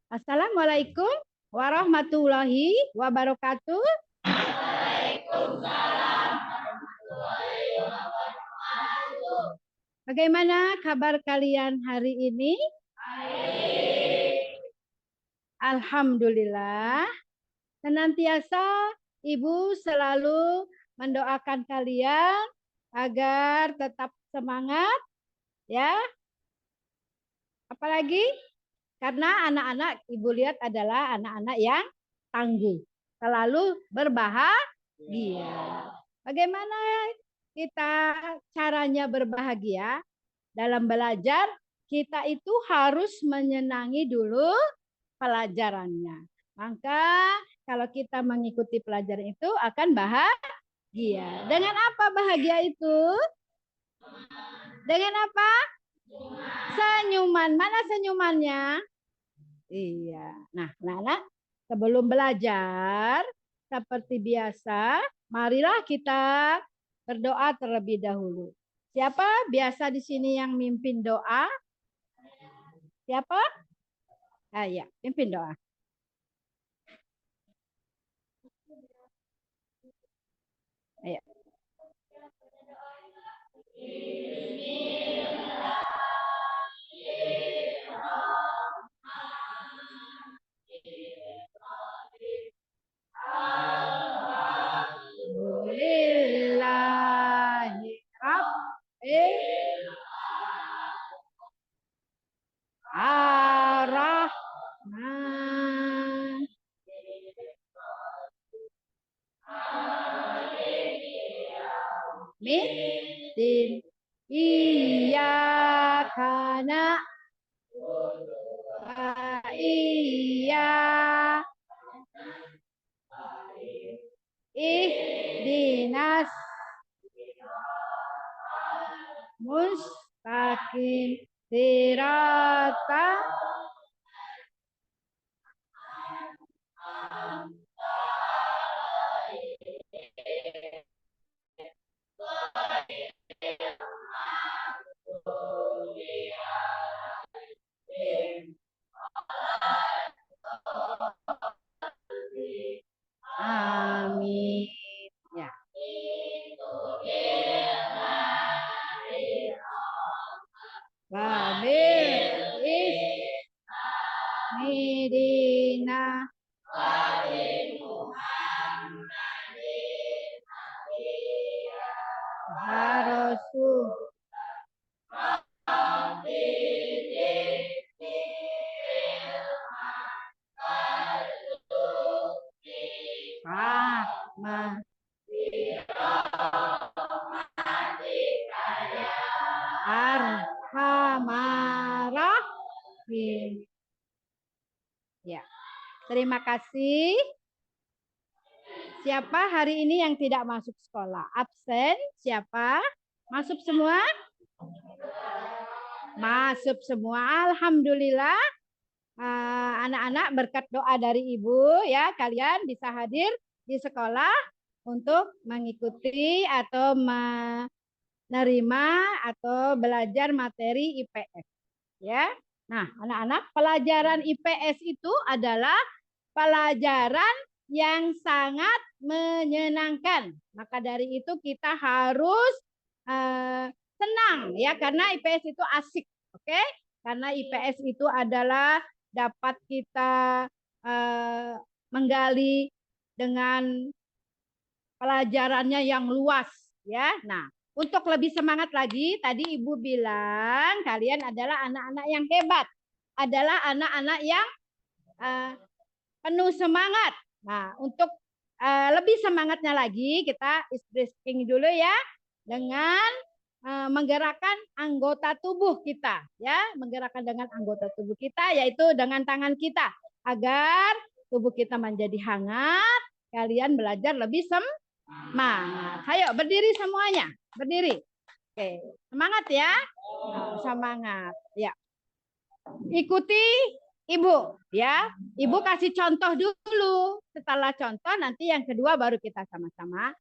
Assalamualaikum warahmatullahi wabarakatuh. Bagaimana kabar kalian hari ini? Alhamdulillah. Senantiasa Ibu selalu mendoakan kalian agar tetap semangat, ya. Apalagi karena anak-anak Ibu lihat adalah anak-anak yang tangguh, selalu berbahagia. Bagaimana kita caranya berbahagia? Dalam belajar, kita itu harus menyenangi dulu pelajarannya. Maka kalau kita mengikuti pelajaran itu akan bahagia. Dengan apa bahagia itu? Dengan apa? Senyuman. Mana senyumannya? Iya. Nah, anak-anak, sebelum belajar seperti biasa, marilah kita berdoa terlebih dahulu. Siapa biasa di sini yang mimpin doa? Siapa? Ah, ya, pimpin doa. Ayo. Ar-Rahman. Din. Iyyaka iya ihdinas mustaqim sirata amin. Ya. Wabil ismidina harosu Rahma Arhamarahim. Ya. Terima kasih. Siapa hari ini yang tidak masuk sekolah? Absen? Siapa? Masuk semua? Masuk semua. Alhamdulillah. Anak-anak berkat doa dari Ibu ya, kalian bisa hadir di sekolah untuk mengikuti atau menerima atau belajar materi IPS ya. Nah, anak-anak, pelajaran IPS itu adalah pelajaran yang sangat menyenangkan. Maka dari itu kita harus senang ya, karena IPS itu asik, oke? Karena IPS itu adalah dapat kita menggali dengan pelajarannya yang luas ya. Nah, untuk lebih semangat lagi, tadi Ibu bilang kalian adalah anak-anak yang hebat, adalah anak-anak yang penuh semangat. Nah, untuk lebih semangatnya lagi, kita stretching dulu ya, dengan menggerakkan anggota tubuh kita ya, menggerakkan dengan anggota tubuh kita, yaitu dengan tangan kita, agar tubuh kita menjadi hangat, kalian belajar lebih semangat. Ayo berdiri semuanya, berdiri. Oke, semangat ya. Semangat ya. Ikuti Ibu ya. Ibu kasih contoh dulu. Setelah contoh nanti yang kedua baru kita sama-sama.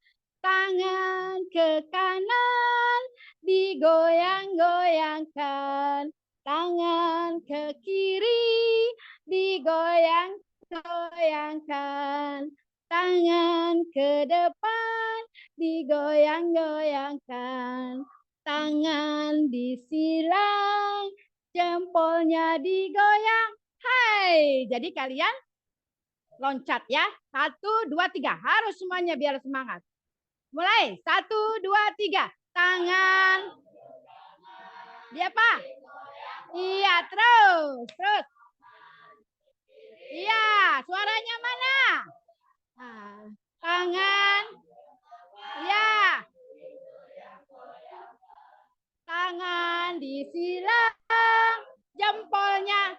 Tangan ke kanan digoyang-goyangkan. Tangan ke kiri digoyang-goyangkan, tangan ke depan, digoyang-goyangkan, tangan disilang, jempolnya digoyang. Hai, jadi kalian loncat ya. 1, 2, 3. Harus semuanya biar semangat. Mulai. 1, 2, 3. Tangan. Dia apa? Iya, terus. Terus. Iya, suaranya mana? Nah, tangan. Iya. Tangan disilang. Jempolnya.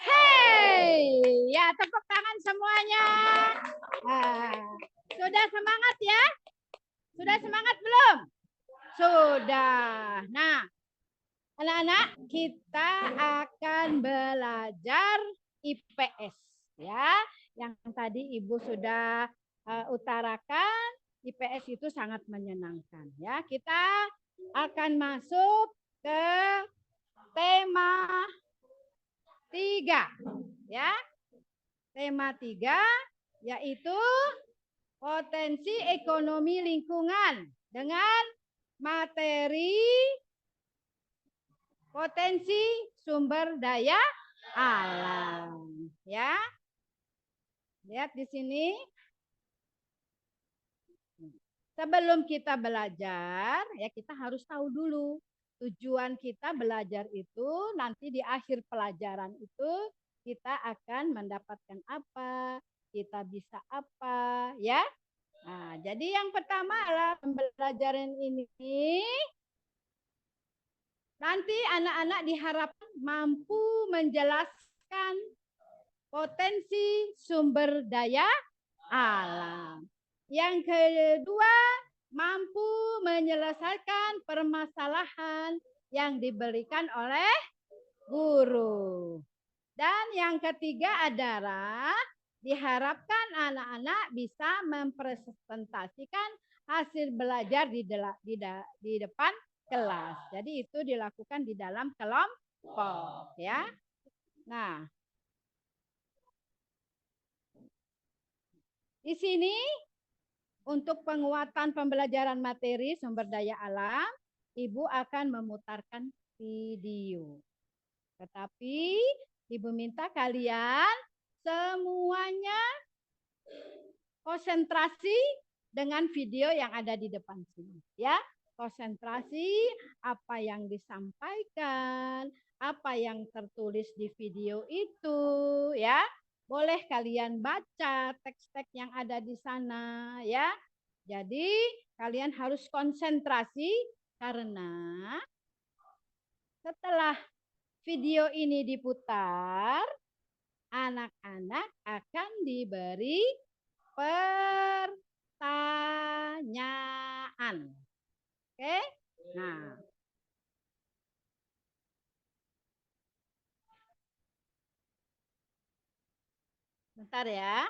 Hey, ya tepuk tangan semuanya. Nah, sudah semangat ya? Sudah semangat belum? Sudah. Nah, anak-anak, kita akan belajar IPS ya. Yang tadi Ibu sudah utarakan, IPS itu sangat menyenangkan ya. Kita akan masuk ke tema 3 ya. Tema 3 yaitu potensi ekonomi lingkungan dengan materi potensi sumber daya alam ya. Lihat di sini. Sebelum kita belajar, ya kita harus tahu dulu tujuan kita belajar itu nanti di akhir pelajaran itu kita akan mendapatkan apa, kita bisa apa, ya. Nah, jadi yang pertama adalah pembelajaran ini nanti anak-anak diharapkan mampu menjelaskan potensi sumber daya alam. Yang kedua, mampu menyelesaikan permasalahan yang diberikan oleh guru. Dan yang ketiga adalah diharapkan anak-anak bisa mempresentasikan hasil belajar di depan kelas. Jadi itu dilakukan di dalam kelompok ya. Nah, di sini untuk penguatan pembelajaran materi sumber daya alam, Ibu akan memutarkan video. Tetapi Ibu minta kalian semuanya konsentrasi dengan video yang ada di depan sini, ya. Konsentrasi apa yang disampaikan, apa yang tertulis di video itu, ya. Boleh kalian baca teks-teks yang ada di sana, ya. Jadi kalian harus konsentrasi karena setelah video ini diputar, anak-anak akan diberi pertanyaan. Oke? Nah, bentar ya.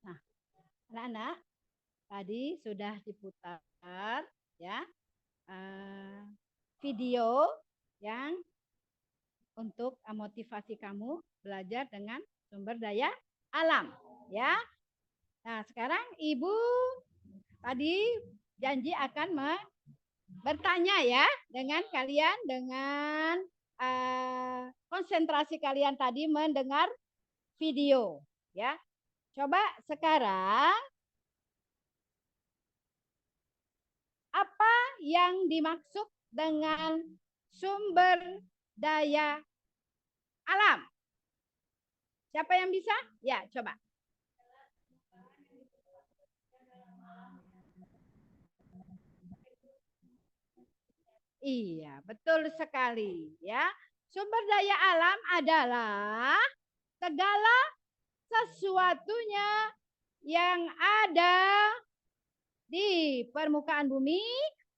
Nah, anak-anak, tadi sudah diputar ya video yang untuk motivasi kamu belajar dengan sumber daya alam ya. Nah, sekarang Ibu tadi janji akan bertanya ya dengan kalian dengan konsentrasi kalian tadi mendengar video ya. Coba sekarang apa yang dimaksud dengan sumber daya alam? Siapa yang bisa? Ya, coba. Iya, betul sekali ya. Sumber daya alam adalah segala sesuatunya yang ada di permukaan bumi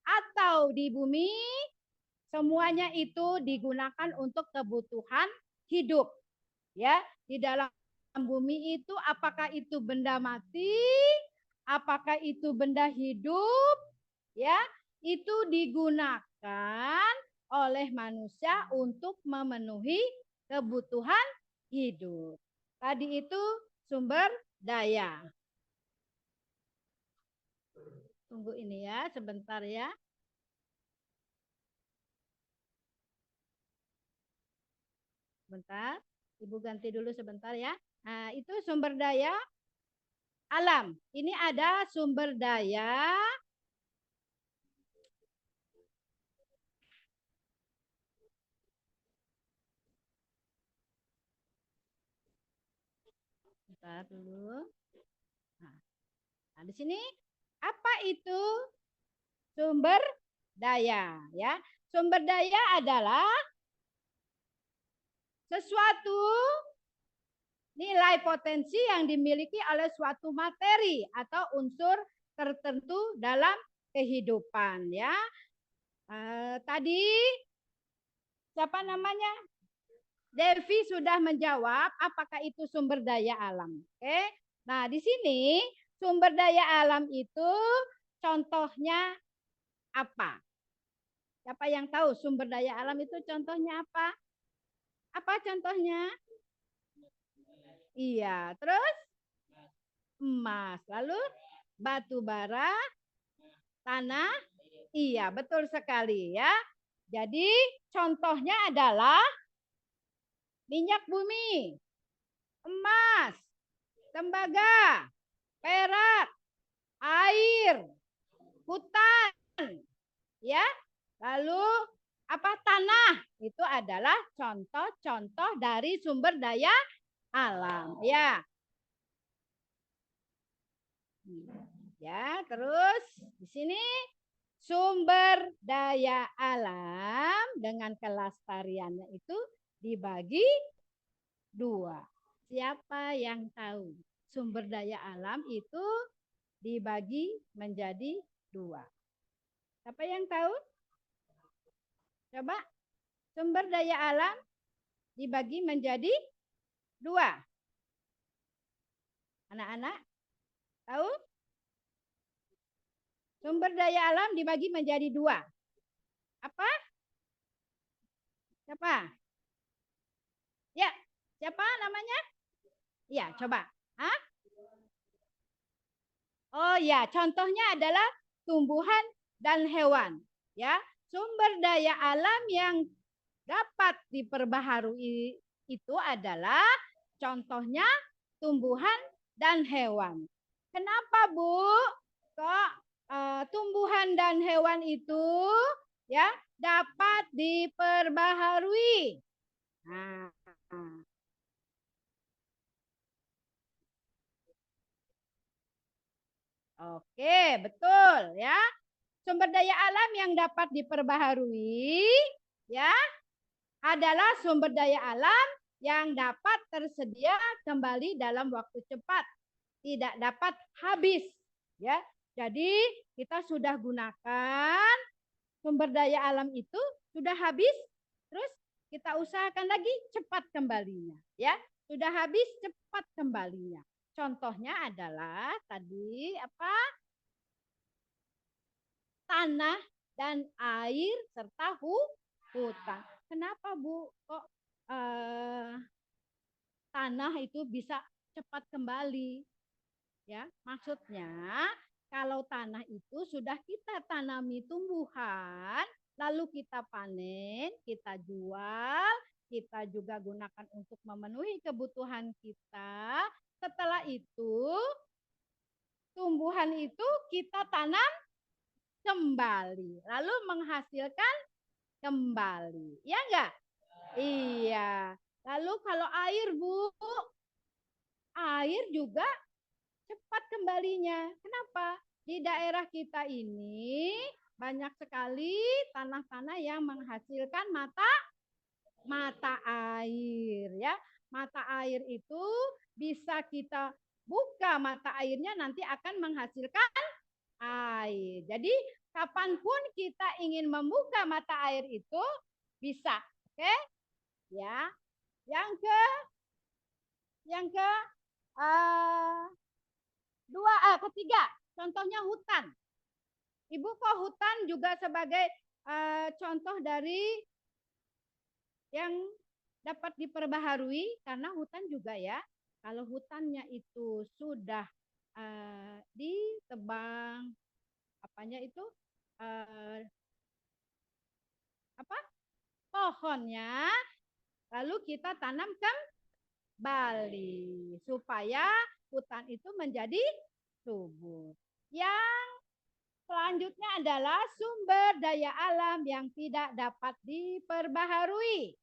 atau di bumi, semuanya itu digunakan untuk kebutuhan hidup. Ya, di dalam bumi itu apakah itu benda mati, apakah itu benda hidup, ya, itu digunakan oleh manusia untuk memenuhi kebutuhan hidup. Tadi itu sumber daya. Tunggu ini ya, sebentar ya. Sebentar, Ibu ganti dulu sebentar ya. Nah, itu sumber daya alam. Ini ada sumber daya bentar dulu. Nah, di sini apa itu sumber daya ya? Sumber daya adalah sesuatu nilai potensi yang dimiliki oleh suatu materi atau unsur tertentu dalam kehidupan ya. Tadi siapa namanya? Devi sudah menjawab apakah itu sumber daya alam. Oke. Nah, di sini sumber daya alam itu contohnya apa? Siapa yang tahu sumber daya alam itu contohnya apa? Apa contohnya? Iya, terus emas, lalu batu bara, tanah. Iya, betul sekali ya. Jadi contohnya adalah minyak bumi, emas, tembaga, perak, air, hutan, ya. Lalu apa tanah? Itu adalah contoh-contoh dari sumber daya alam, ya. Ya, terus di sini sumber daya alam dengan kelestariannya itu dibagi dua. Siapa yang tahu? Sumber daya alam itu dibagi menjadi dua. Siapa yang tahu? Coba sumber daya alam dibagi menjadi dua. Anak-anak tahu? Sumber daya alam dibagi menjadi dua. Apa? Siapa? Ya, siapa namanya? Ya, coba. Hah? Oh ya, contohnya adalah tumbuhan dan hewan. Ya, sumber daya alam yang dapat diperbaharui itu adalah contohnya tumbuhan dan hewan. Kenapa, Bu? Kok tumbuhan dan hewan itu ya dapat diperbaharui? Nah, oke, betul ya. Sumber daya alam yang dapat diperbaharui ya adalah sumber daya alam yang dapat tersedia kembali dalam waktu cepat, tidak dapat habis, ya. Jadi kita sudah gunakan sumber daya alam itu sudah habis, terus kita usahakan lagi cepat kembalinya, ya. Sudah habis cepat kembalinya. Contohnya adalah tadi apa? Tanah dan air serta hutan. Kenapa Bu kok tanah itu bisa cepat kembali? Ya, maksudnya kalau tanah itu sudah kita tanami tumbuhan, lalu kita panen, kita jual, kita juga gunakan untuk memenuhi kebutuhan kita. Setelah itu, tumbuhan itu kita tanam kembali, lalu menghasilkan kembali. Ya enggak? Iya. Lalu kalau air, Bu, air juga cepat kembalinya. Kenapa? Di daerah kita ini banyak sekali tanah-tanah yang menghasilkan mata air, ya. Mata air itu bisa kita buka mata airnya, nanti akan menghasilkan air. Jadi kapanpun kita ingin membuka mata air itu bisa. Oke? Ya. Yang ke uh, ketiga, contohnya hutan. Ibu kok hutan juga sebagai contoh dari yang dapat diperbaharui, karena hutan juga ya. Kalau hutannya itu sudah ditebang, apanya itu apa? Pohonnya, lalu kita tanam kembali supaya hutan itu menjadi subur. Yang selanjutnya adalah sumber daya alam yang tidak dapat diperbaharui.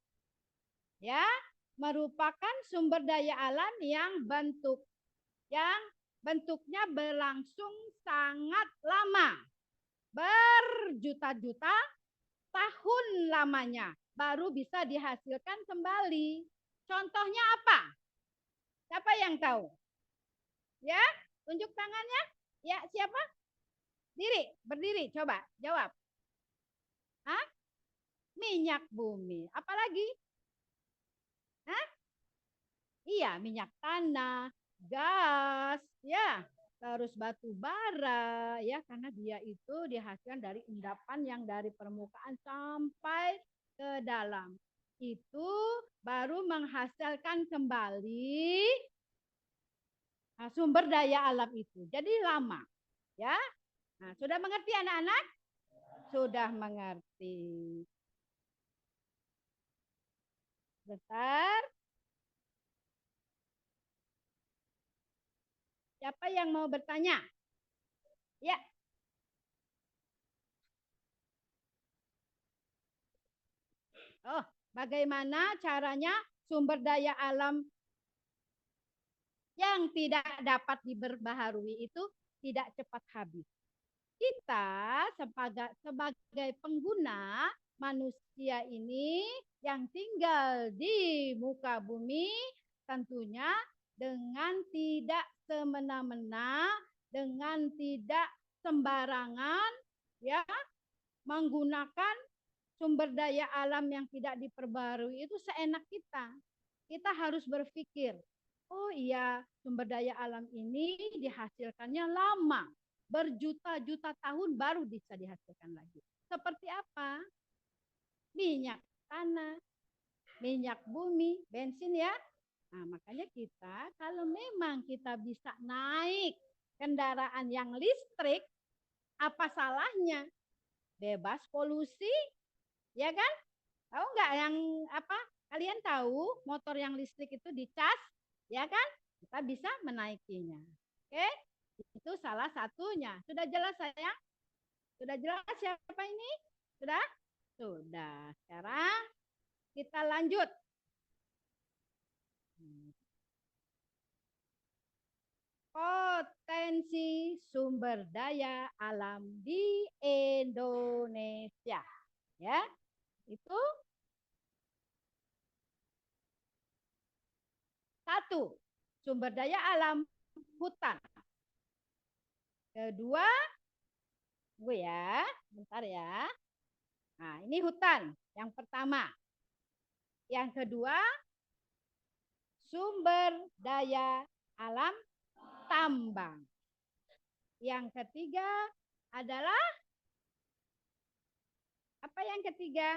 Ya, merupakan sumber daya alam yang bentuknya berlangsung sangat lama. Berjuta-juta tahun lamanya baru bisa dihasilkan kembali. Contohnya apa? Siapa yang tahu? Ya, tunjuk tangannya. Ya, siapa? Berdiri, coba jawab. Hah? Minyak bumi. Apalagi? Hah? Iya, minyak tanah, gas, ya, terus batu bara, ya, karena dia itu dihasilkan dari endapan yang dari permukaan sampai ke dalam. Itu baru menghasilkan kembali sumber daya alam itu. Jadi lama, ya. Nah, sudah mengerti anak-anak? Sudah mengerti. Bentar. Siapa yang mau bertanya? Ya. Oh, bagaimana caranya sumber daya alam yang tidak dapat diperbaharui itu tidak cepat habis? Kita sebagai pengguna manusia ini yang tinggal di muka bumi tentunya dengan tidak semena-mena, dengan tidak sembarangan, ya, menggunakan sumber daya alam yang tidak diperbarui itu seenak kita. Kita harus berpikir, oh iya, sumber daya alam ini dihasilkannya lama, berjuta-juta tahun baru bisa dihasilkan lagi. Seperti apa? Minyak tanah, minyak bumi, bensin ya. Nah, makanya kita kalau memang kita bisa naik kendaraan yang listrik, apa salahnya? Bebas polusi, ya kan? Tahu nggak yang apa? Kalian tahu motor yang listrik itu dicas, ya kan? Kita bisa menaikinya. Oke? Itu salah satunya. Sudah jelas sayang? Sudah jelas siapa ini? Sudah? Sudah. Sekarang kita lanjut. Potensi sumber daya alam di Indonesia. Ya, itu Satu, sumber daya alam hutan. Kedua, gue ya, bentar ya. Nah, ini hutan yang pertama. Yang kedua, sumber daya alam tambang. Yang ketiga adalah apa yang ketiga?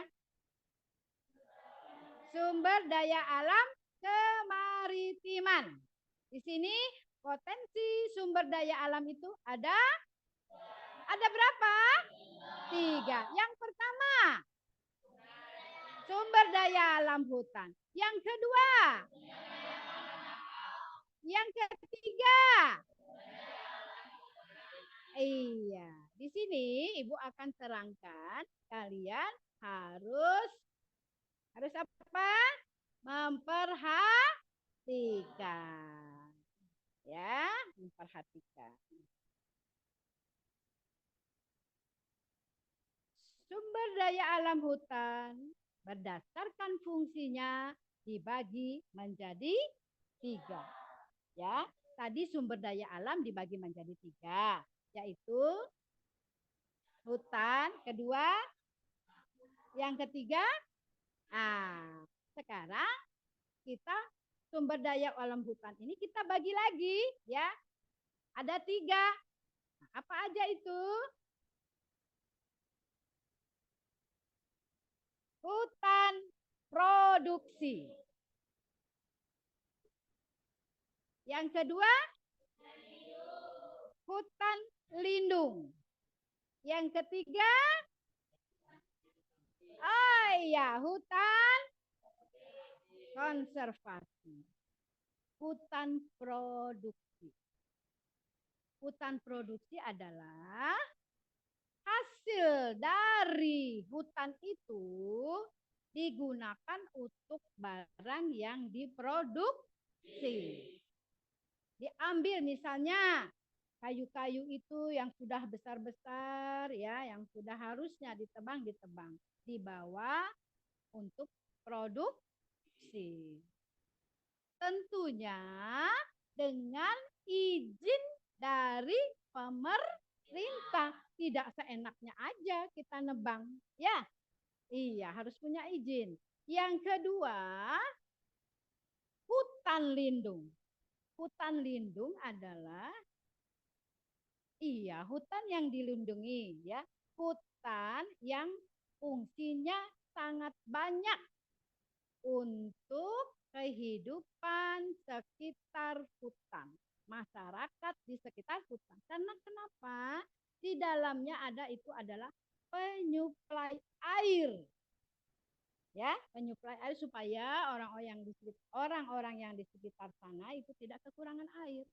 Sumber daya alam kemaritiman. Di sini potensi sumber daya alam itu ada berapa? 3. Yang pertama, sumber daya alam hutan. Yang kedua, yang ketiga. Iya, di sini Ibu akan terangkan kalian harus apa? Memperhatikan. Ya, memperhatikan. Sumber daya alam hutan berdasarkan fungsinya dibagi menjadi 3. Ya, tadi sumber daya alam dibagi menjadi 3, yaitu hutan, kedua, yang ketiga. Sekarang kita sumber daya alam hutan ini kita bagi lagi, ya. Ada 3. Apa aja itu? Hutan produksi. Yang kedua, hutan lindung. Yang ketiga, hutan konservasi. Hutan produksi. Hutan produksi adalah hasil dari hutan itu digunakan untuk barang yang diproduksi. Diambil misalnya kayu-kayu itu yang sudah besar-besar, ya, yang sudah harusnya ditebang, dibawa untuk produksi. Tentunya dengan izin dari pemerintah. Tidak seenaknya aja kita nebang, ya. Iya, harus punya izin. Yang kedua, hutan lindung. Hutan lindung adalah hutan yang dilindungi, ya. Hutan yang fungsinya sangat banyak untuk kehidupan sekitar hutan, masyarakat di sekitar hutan. Karena kenapa? Di dalamnya adalah penyuplai air. Ya, penyuplai air supaya orang-orang yang di sekitar sana itu tidak kekurangan air.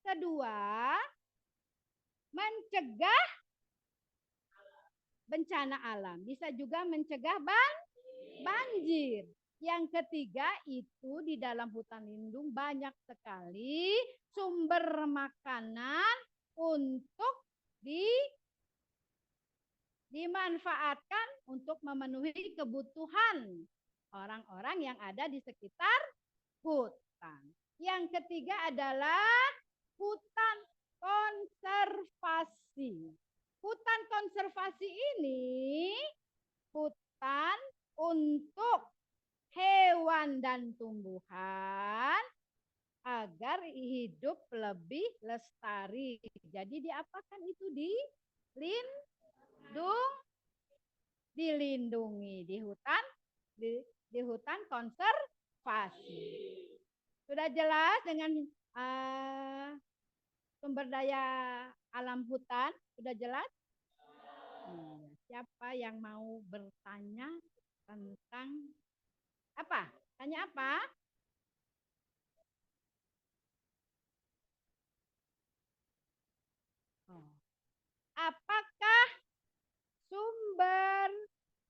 Kedua, mencegah bencana alam. Bisa juga mencegah banjir. Yang ketiga itu di dalam hutan lindung banyak sekali sumber makanan untuk dimanfaatkan untuk memenuhi kebutuhan orang-orang yang ada di sekitar hutan. Yang ketiga adalah hutan konservasi. Hutan konservasi ini hutan untuk hewan dan tumbuhan agar hidup lebih lestari. Jadi diapakan itu? Dilindungi di hutan konservasi. Sudah jelas dengan sumber daya alam hutan? Sudah jelas? Siapa yang mau bertanya tentang apa? Tanya apa? Apakah sumber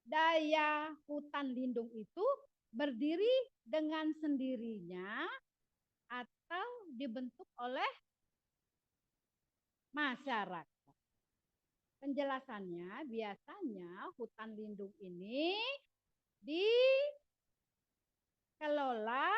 daya hutan lindung itu berdiri dengan sendirinya atau dibentuk oleh masyarakat? Penjelasannya, biasanya hutan lindung ini dikelola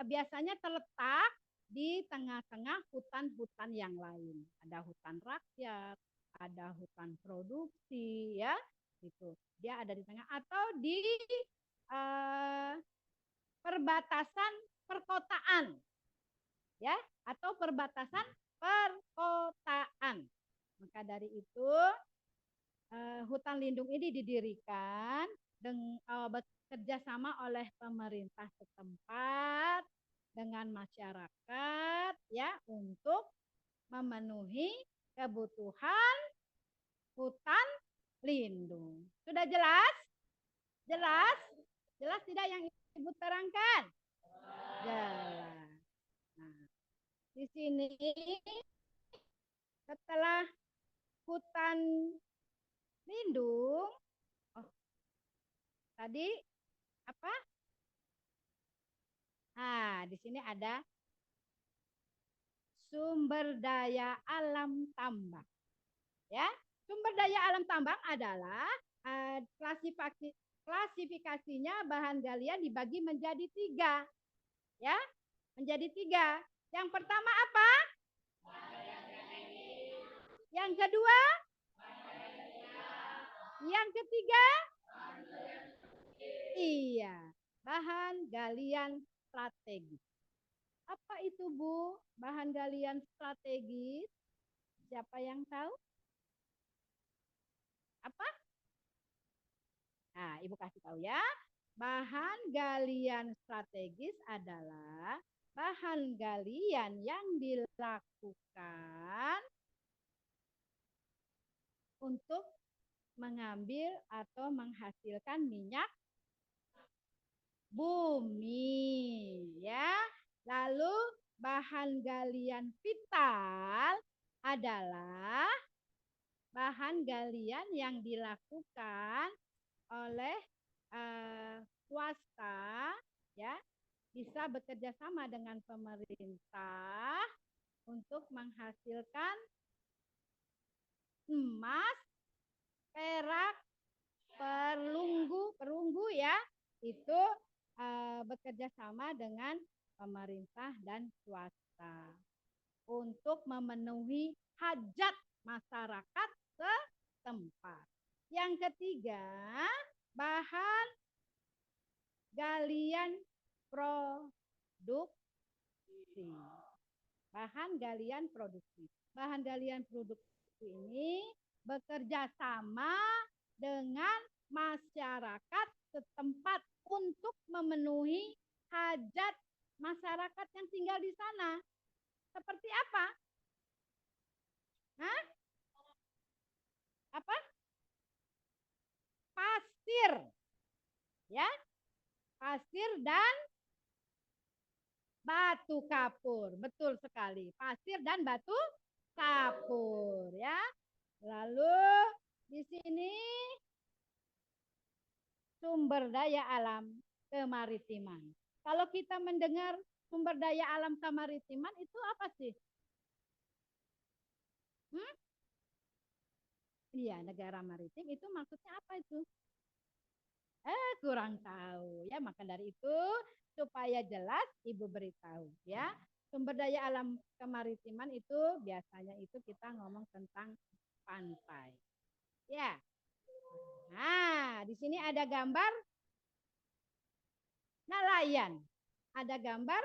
biasanya terletak di tengah-tengah hutan-hutan yang lain. Ada hutan rakyat, ada hutan produksi, ya, gitu. Dia ada di tengah atau di uh, perbatasan perkotaan, ya, atau perbatasan perkotaan. Maka dari itu hutan lindung ini didirikan dengan bekerja sama oleh pemerintah setempat dengan masyarakat, ya, untuk memenuhi kebutuhan hutan lindung. Sudah jelas? Jelas? Jelas tidak yang Ibu terangkan? Jelas. Nah, di sini setelah hutan lindung, tadi apa? Nah, di sini ada sumber daya alam tambang. Ya, sumber daya alam tambang adalah klasifikasinya bahan galian dibagi menjadi 3. Ya, menjadi 3. Yang pertama apa? Yang kedua? Yang ketiga? Iya, bahan galian strategis. Apa itu, Bu? Bahan galian strategis? Siapa yang tahu? Apa? Nah, Ibu kasih tahu ya. Bahan galian strategis adalah bahan galian yang dilakukan untuk mengambil atau menghasilkan minyak bumi, ya. Lalu bahan galian vital adalah bahan galian yang dilakukan oleh swasta, ya, bisa bekerja sama dengan pemerintah untuk menghasilkan emas, perak, perunggu, ya, itu bekerja sama dengan pemerintah dan swasta untuk memenuhi hajat masyarakat setempat. Yang ketiga, bahan galian produksi. Bahan galian produksi. Bahan galian produksi ini bekerja sama dengan masyarakat setempat untuk memenuhi hajat masyarakat yang tinggal di sana. Seperti apa? Hah? Apa? Pasir. Ya, pasir dan batu kapur. Betul sekali. Pasir dan batu kapur, ya. Lalu di sini sumber daya alam kemaritiman. Kalau kita mendengar sumber daya alam kemaritiman itu apa sih? Iya, negara maritim itu maksudnya apa itu? Kurang tahu, ya. Maka dari itu supaya jelas Ibu beritahu, ya. Sumber daya alam kemaritiman itu biasanya itu kita ngomong tentang pantai. Ya. Nah, di sini ada gambar nelayan. Ada gambar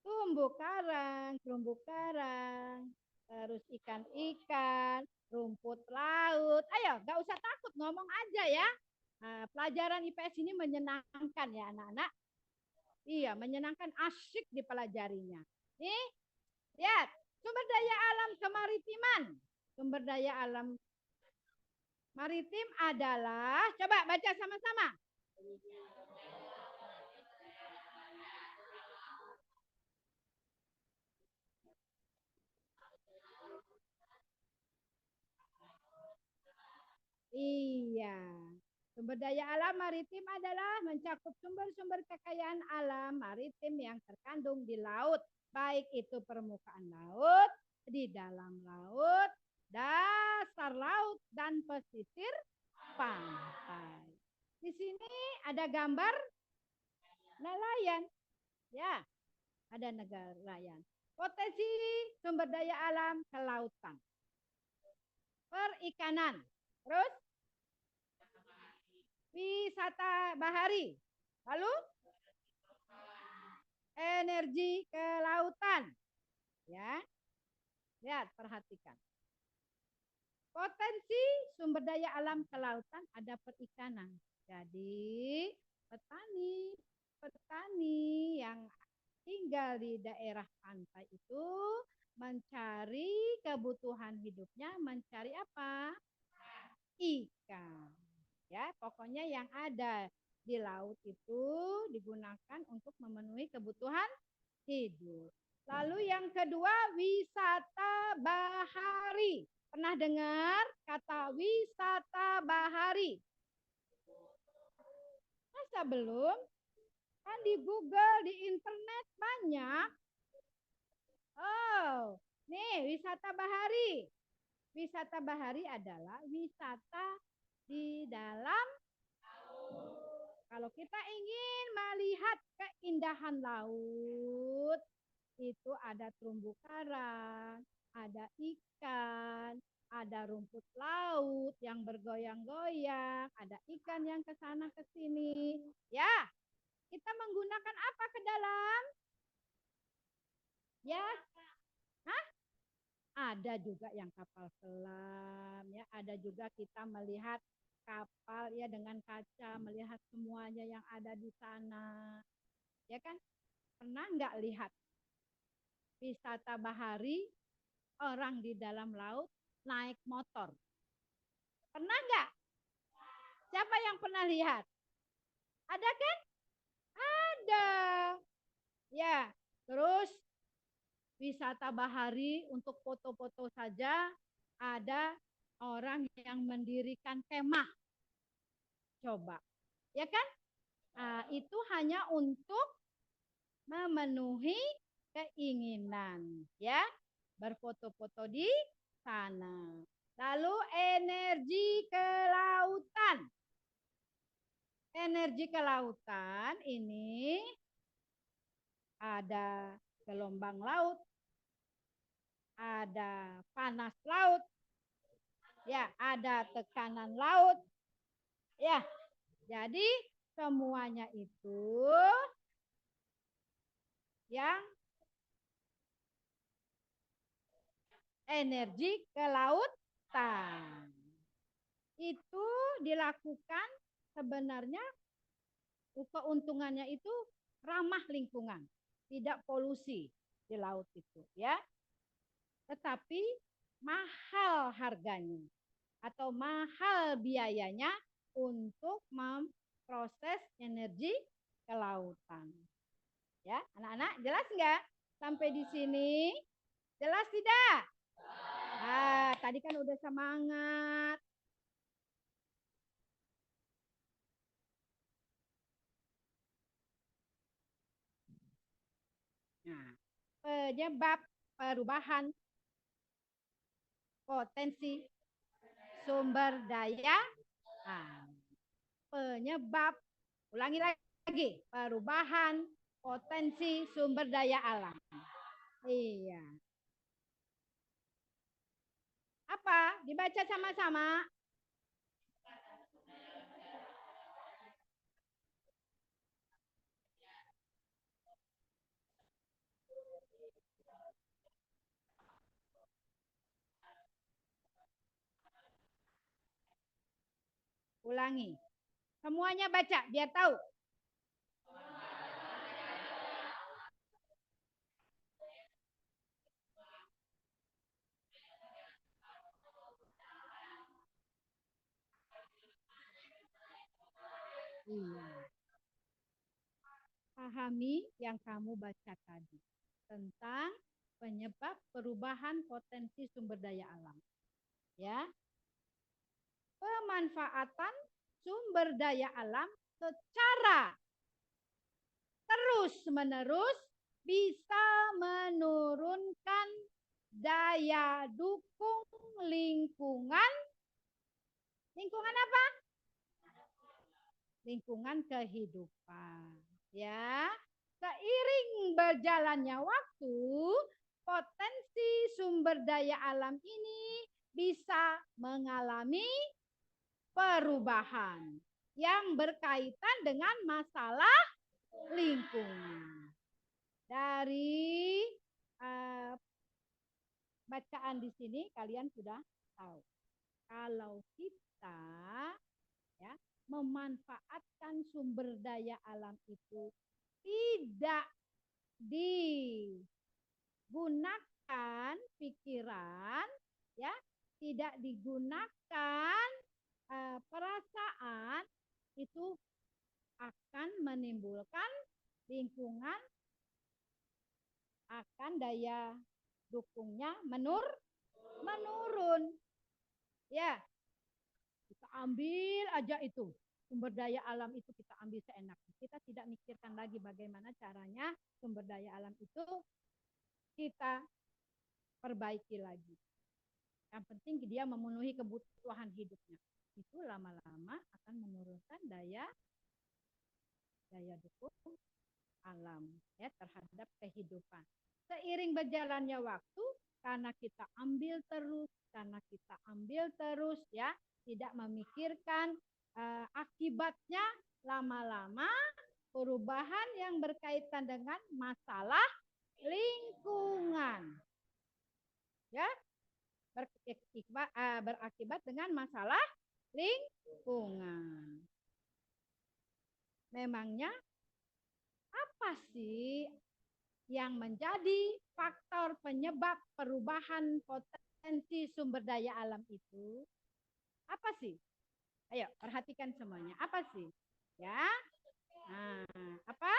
terumbu karang, terus ikan-ikan, rumput laut. Ayo, gak usah takut, ngomong aja ya. Nah, pelajaran IPS ini menyenangkan ya anak-anak. Iya, menyenangkan, asyik dipelajarinya. Nih, lihat, sumber daya alam kemaritiman. Sumber daya alam maritim adalah, coba baca sama-sama. Iya. Sumber daya alam maritim adalah mencakup sumber-sumber kekayaan alam maritim yang terkandung di laut, baik itu permukaan laut, di dalam laut, dasar laut, dan pesisir pantai. Di sini ada gambar nelayan. Ya, ada negara nelayan. Potensi sumber daya alam kelautan. Perikanan. Terus wisata bahari. Lalu energi kelautan. Ya. Lihat, perhatikan. Potensi sumber daya alam kelautan ada perikanan. Jadi, petani yang tinggal di daerah pantai itu mencari kebutuhan hidupnya, mencari apa? Ikan. Ya, pokoknya yang ada di laut itu digunakan untuk memenuhi kebutuhan hidup. Lalu yang kedua, wisata bahari. Pernah dengar kata wisata bahari? Masa belum? Kan di Google, di internet banyak. Oh, nih wisata bahari. Wisata bahari adalah wisata di dalam. Kalau kita ingin melihat keindahan laut, itu ada terumbu karang, ada ikan, ada rumput laut yang bergoyang-goyang, ada ikan yang ke sana ke sini. Ya, kita menggunakan apa ke dalam? Ya, hah? Ada juga yang kapal selam, ya. Ada juga kita melihat kapal ya dengan kaca, melihat semuanya yang ada di sana. Ya kan? Pernah nggak lihat wisata bahari orang di dalam laut naik motor? Pernah nggak? Siapa yang pernah lihat? Ada kan? Ada. Ya, terus wisata bahari untuk foto-foto saja ada orang yang mendirikan kemah. Coba, ya kan? Itu hanya untuk memenuhi keinginan, ya, berfoto-foto di sana. Lalu energi kelautan. Energi kelautan ini ada gelombang laut, ada panas laut, ya, ada tekanan laut, ya. Jadi semuanya itu yang energi kelautan. Itu dilakukan sebenarnya keuntungannya itu ramah lingkungan, tidak polusi di laut itu, ya. Tetapi mahal harganya atau mahal biayanya untuk memproses energi kelautan. Ya, anak-anak jelas nggak? Sampai di sini jelas tidak? Tadi kan udah semangat. Nah, penyebab perubahan potensi sumber daya alam. Penyebab, ulangi lagi, perubahan potensi sumber daya alam. Iya. Apa? Dibaca sama-sama. Ulangi. Semuanya baca biar tahu. Iya. Pahami yang kamu baca tadi tentang penyebab perubahan potensi sumber daya alam. Ya. Pemanfaatan sumber daya alam secara terus-menerus bisa menurunkan daya dukung lingkungan. Lingkungan apa? lingkungan kehidupan. Ya, seiring berjalannya waktu, potensi sumber daya alam ini bisa mengalami perubahan yang berkaitan dengan masalah lingkungan. Dari bacaan di sini kalian sudah tahu. Kalau kita ya memanfaatkan sumber daya alam itu tidak digunakan pikiran, ya, tidak digunakan perasaan, itu akan menimbulkan lingkungan akan daya dukungnya menurun. Ya, kita ambil aja itu sumber daya alam itu, kita ambil seenaknya. Kita tidak mikirkan lagi bagaimana caranya sumber daya alam itu kita perbaiki lagi. Yang penting dia memenuhi kebutuhan hidupnya. Itu lama-lama akan menurunkan daya dukung alam ya terhadap kehidupan. Seiring berjalannya waktu, karena kita ambil terus ya, tidak memikirkan akibatnya, lama-lama perubahan yang berkaitan dengan masalah lingkungan ya berakibat dengan masalah lingkungan. Memangnya apa sih yang menjadi faktor penyebab perubahan potensi sumber daya alam itu? Apa sih? Ayo, perhatikan semuanya. Apa sih? Ya. Nah, apa?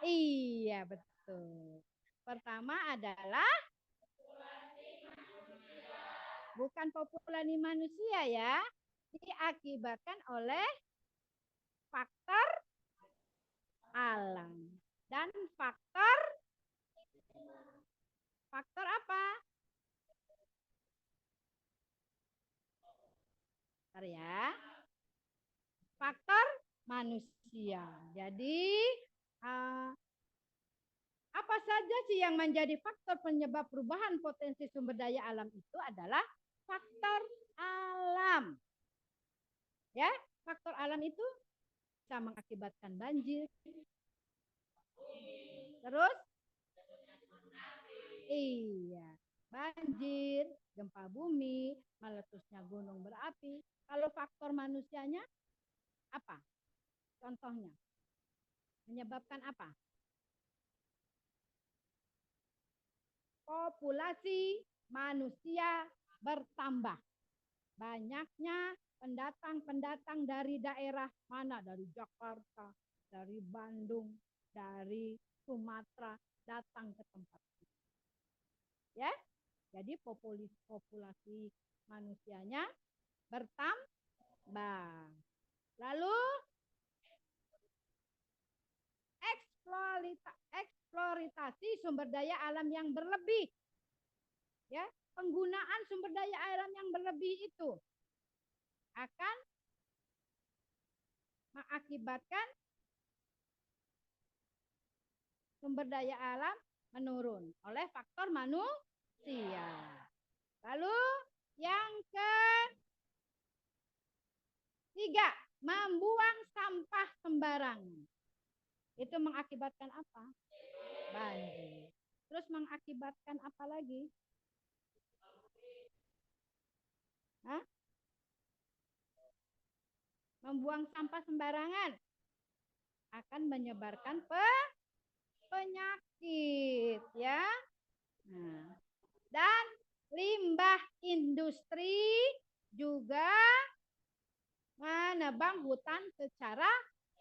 Iya, betul. Pertama adalah bukan populasi manusia ya, diakibatkan oleh faktor alam dan faktor apa? Bentar ya. Faktor manusia. Jadi apa saja sih yang menjadi faktor penyebab perubahan potensi sumber daya alam itu adalah faktor alam. Ya, faktor alam itu bisa mengakibatkan banjir. Terus iya, banjir, gempa bumi, meletusnya gunung berapi. Kalau faktor manusianya apa? Contohnya, menyebabkan apa? Populasi manusia bertambah. Banyaknya pendatang-pendatang dari daerah mana? Dari Jakarta, dari Bandung, dari Sumatera datang ke tempat ini. Ya, jadi populasi manusianya bertambah. Lalu eksploitasi sumber daya alam yang berlebih. Ya, penggunaan sumber daya alam yang berlebih itu akan mengakibatkan sumber daya alam menurun oleh faktor manusia. Lalu yang ketiga, membuang sampah sembarangan. Itu mengakibatkan apa? Banjir. Terus mengakibatkan apa lagi? Hah? Membuang sampah sembarangan akan menyebarkan penyakit ya. Nah, dan limbah industri juga menebang hutan secara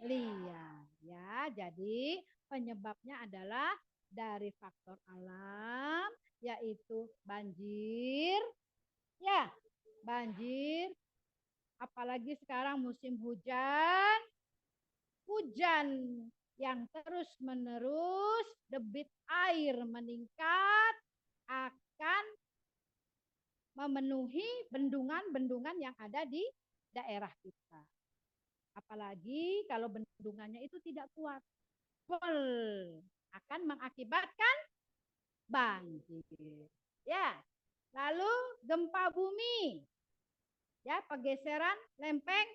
liar ya. Jadi penyebabnya adalah dari faktor alam, yaitu banjir ya, banjir, apalagi sekarang musim hujan yang terus menerus, debit air meningkat, akan memenuhi bendungan-bendungan yang ada di daerah kita. Apalagi kalau bendungannya itu tidak kuat. Akan mengakibatkan banjir. Ya. Lalu gempa bumi. Ya, pergeseran lempeng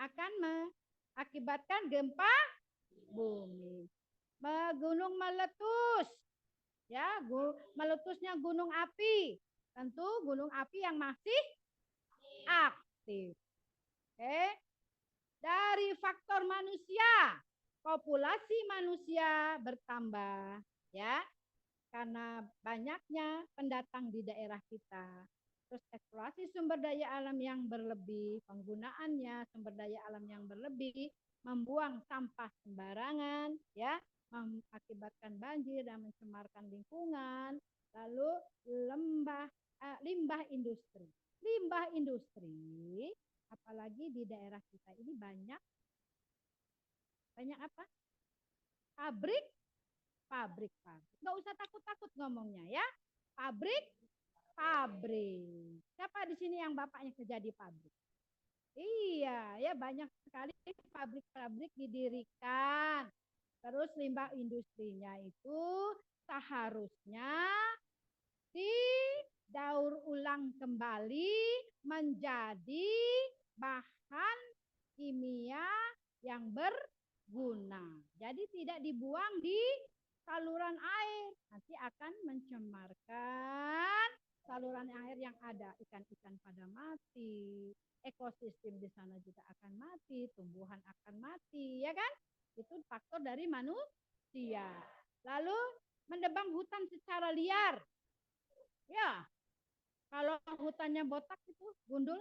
akan mengakibatkan gempa bumi. Gunung meletus. Ya, meletusnya gunung api. Tentu gunung api yang masih aktif. Oke. Dari faktor manusia, populasi manusia bertambah, ya, karena banyaknya pendatang di daerah kita. Terus eksplorasi sumber daya alam yang berlebih, penggunaannya sumber daya alam yang berlebih, membuang sampah sembarangan, ya, mengakibatkan banjir dan mencemarkan lingkungan. Lalu limbah industri. Limbah industri, apalagi di daerah kita ini banyak apa? Pabrik. Nggak usah takut-takut ngomongnya ya. Pabrik. Siapa di sini yang bapaknya kerja di pabrik? Iya, ya banyak sekali pabrik-pabrik didirikan. Terus limbah industrinya itu seharusnya didaur ulang kembali menjadi bahan kimia yang berguna. Jadi tidak dibuang di saluran air, nanti akan mencemarkan saluran air yang ada. Ikan-ikan pada mati, ekosistem di sana juga akan mati, tumbuhan akan mati, ya kan? Itu faktor dari manusia. Lalu mendebang hutan secara liar. Ya, kalau hutannya botak itu gundul,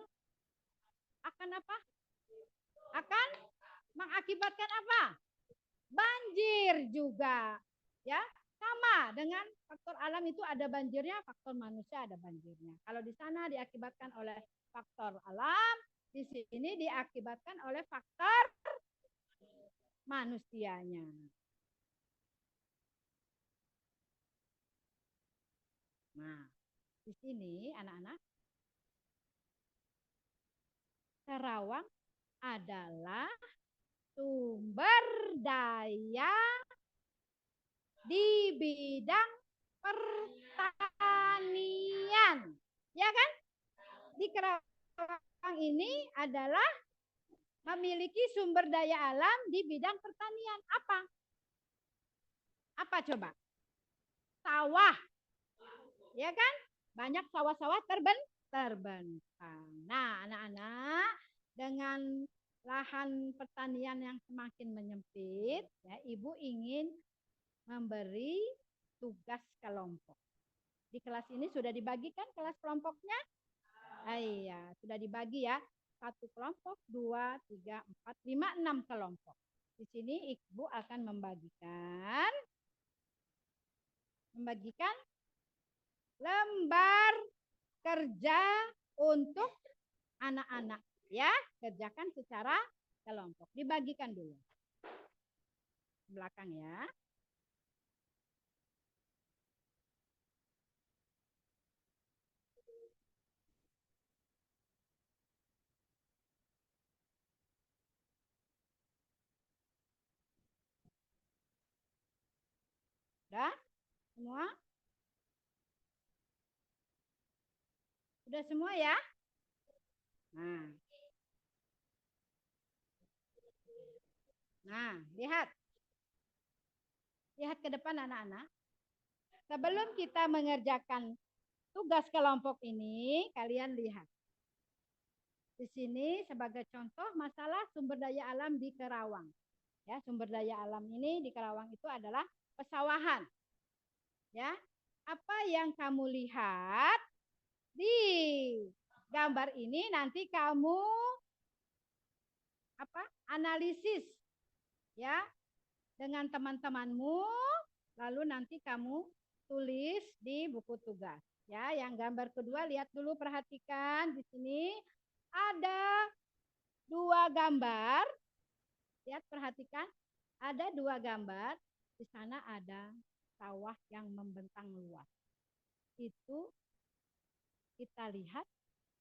akan apa? Akan mengakibatkan apa? Banjir juga. Ya, sama dengan faktor alam itu ada banjirnya, faktor manusia ada banjirnya. Kalau di sana diakibatkan oleh faktor alam, di sini diakibatkan oleh faktor manusianya. Nah, di sini anak-anak, Karawang adalah sumber daya di bidang pertanian. Ya kan? Di Karawang ini adalah memiliki sumber daya alam di bidang pertanian. Apa? Apa coba? Sawah. Ya kan? Banyak sawah-sawah terbentang. Nah, anak-anak, dengan lahan pertanian yang semakin menyempit, ya, Ibu ingin memberi tugas kelompok. Di kelas ini sudah dibagikan kelas kelompoknya? Iya, sudah dibagi ya. 1 kelompok, 2, 3, 4, 5, 6 kelompok. Di sini Ibu akan membagikan lembar kerja untuk anak-anak, ya. Kerjakan secara kelompok. Dibagikan dulu. Belakang ya. Udah? Semua? Sudah semua ya? Nah. Nah, lihat. Lihat ke depan anak-anak. Sebelum kita mengerjakan tugas kelompok ini, kalian lihat. Di sini sebagai contoh masalah sumber daya alam di Karawang. Ya, sumber daya alam ini di Karawang itu adalah pesawahan. Ya. Apa yang kamu lihat di gambar ini nanti kamu analisis ya dengan teman-temanmu, lalu nanti kamu tulis di buku tugas. Ya, yang gambar kedua lihat dulu, perhatikan di sini ada 2 gambar. Lihat, perhatikan, ada 2 gambar. Di sana ada sawah yang membentang luas. Itu kita lihat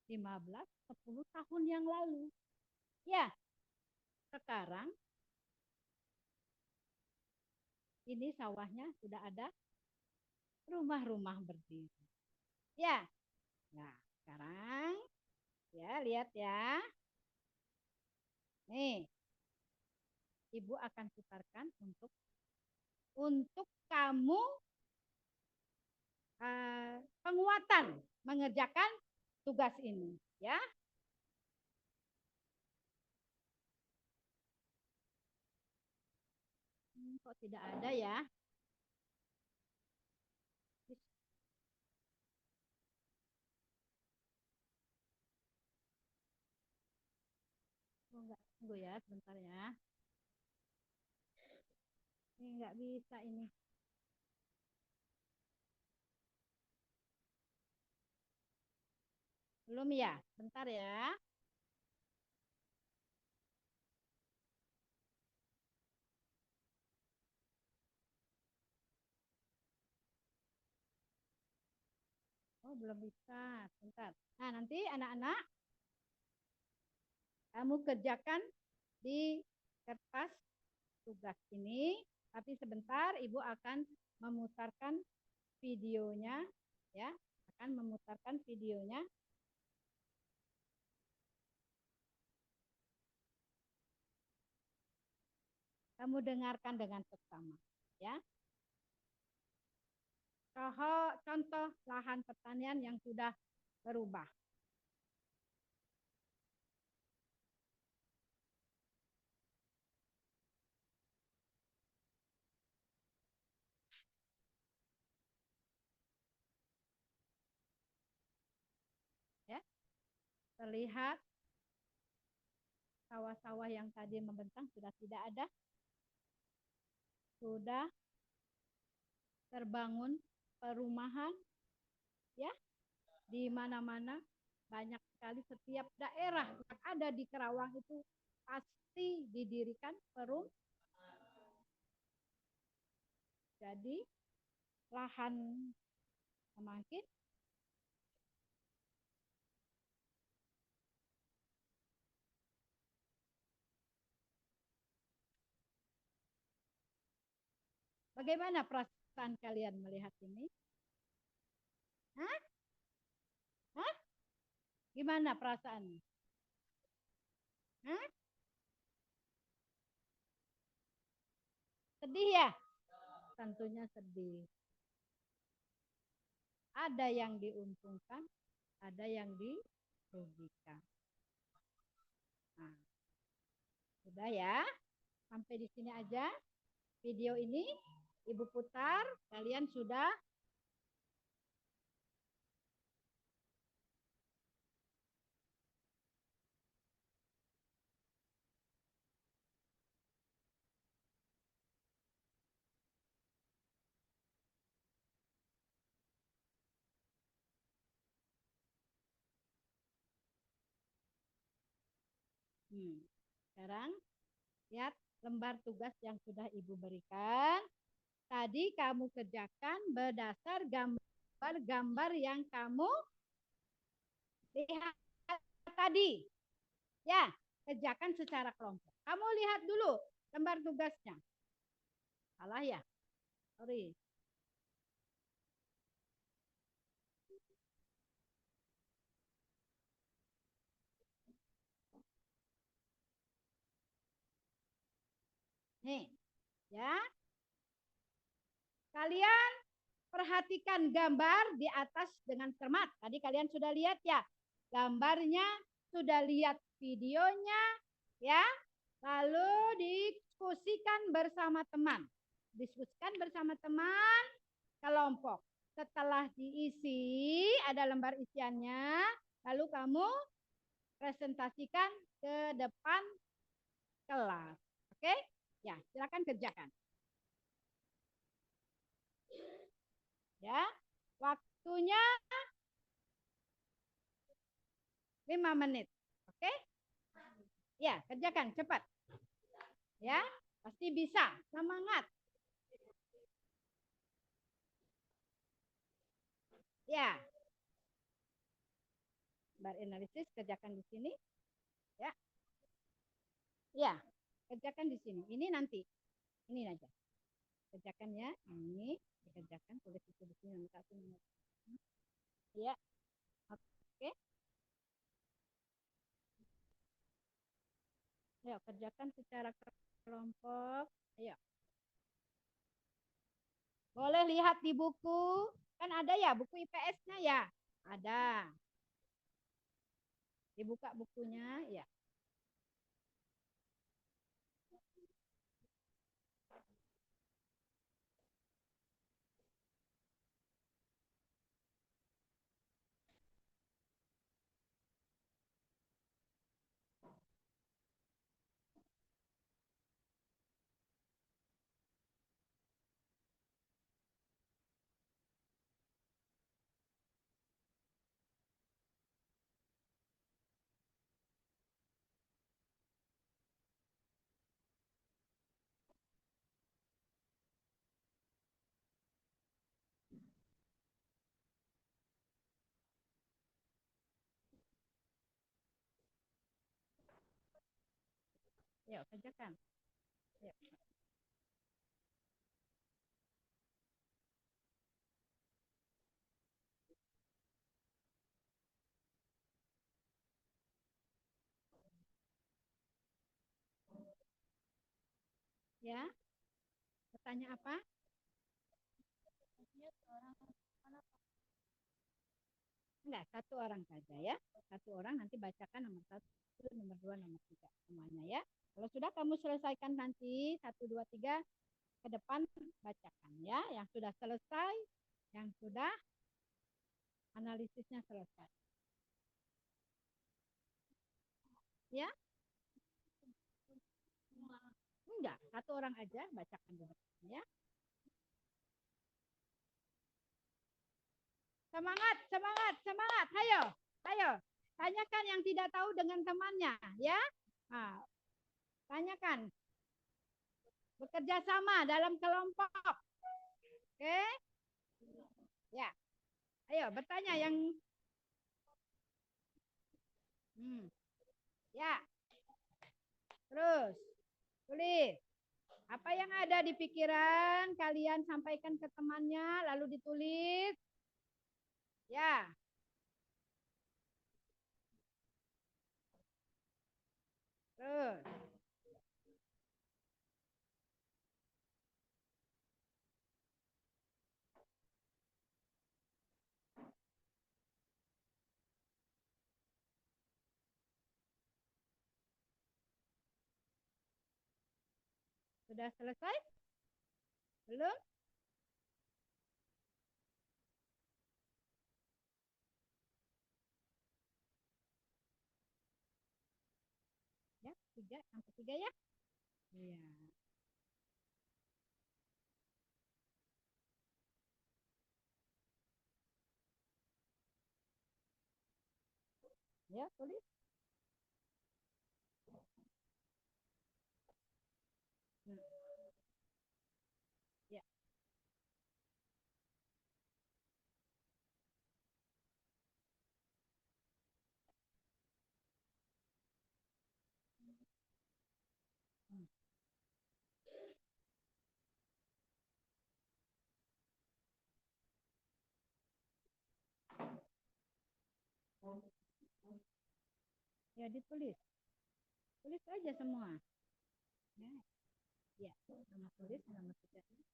15-10 tahun yang lalu. Ya, sekarang ini sawahnya sudah ada rumah-rumah berdiri. Ya. Nah, sekarang ya lihat ya. Nih, Ibu akan putarkan untuk kamu penguatan mengerjakan tugas ini, ya. Kok tidak ada ya? Oh, enggak, tunggu ya, sebentar ya. Ini enggak bisa ini. Belum ya? Bentar ya. Oh, belum bisa. Bentar. Nah, nanti anak-anak kamu kerjakan di kertas tugas ini, tapi sebentar Ibu akan memutarkan videonya, ya, akan memutarkan videonya. Kamu dengarkan dengan seksama, ya. Contoh lahan pertanian yang sudah berubah. Ya, terlihat sawah-sawah yang tadi membentang sudah tidak ada, sudah terbangun perumahan, ya, di mana-mana banyak sekali. Setiap daerah yang ada di Kerawang itu pasti didirikan perumahan. Jadi lahan semakin bagaimana perasaan kalian melihat ini? Hah? Hah? Gimana perasaannya? Hah? Sedih ya? Tentunya sedih. Ada yang diuntungkan, ada yang dirugikan. Nah, sudah ya. Sampai di sini aja video ini. Ibu putar, kalian sudah sekarang lihat lembar tugas yang sudah Ibu berikan. Tadi kamu kerjakan berdasar gambar-gambar yang kamu lihat tadi. Ya, kerjakan secara kelompok. Kamu lihat dulu lembar tugasnya. Salah ya? Sorry. Nih, ya. Kalian perhatikan gambar di atas dengan cermat. Tadi kalian sudah lihat ya. Gambarnya, sudah lihat videonya, ya. Lalu diskusikan bersama teman. Diskusikan bersama teman kelompok. Setelah diisi, ada lembar isiannya, lalu kamu presentasikan ke depan kelas. Oke? Ya, silakan kerjakan. Ya. Waktunya 5 menit. Oke? Ya, kerjakan cepat. Ya, pasti bisa. Semangat. Ya. Bar analisis kerjakan di sini. Ya. Ya. Kerjakan di sini. Ini nanti. Ini aja. Kerjakan ya. Ini dikerjakan. Tulis itu di sini nomor 1, nomor 2. Ya. Oke. Ayo kerjakan secara kelompok. Ayo. Boleh lihat di buku. Kan ada ya buku IPS-nya ya? Ada. Dibuka bukunya, ya. Yuk, kerjakan. Yuk. Ya, bertanya apa? Enggak, satu orang saja ya. Satu orang nanti bacakan nomor 1, nomor 2, nomor 3 semuanya ya. Kalau sudah kamu selesaikan nanti 1, 2, 3 ke depan bacakan ya. Yang sudah selesai, yang sudah analisisnya selesai. Ya, enggak, satu orang aja bacakan dulu ya. Semangat, semangat, semangat. Ayo, ayo. Tanyakan yang tidak tahu dengan temannya ya. Nah, tanyakan. Bekerja sama dalam kelompok. Oke? Ya. Ayo bertanya yang ya. Terus tulis. Apa yang ada di pikiran kalian sampaikan ke temannya lalu ditulis. Ya. Terus sudah selesai? Belum? Ya, 3 sampai 3 ya. Iya. Ya, tulis. Ya. Ya, ditulis. Tulis aja semua. Ya. Ya, nama tulis, nama tulis.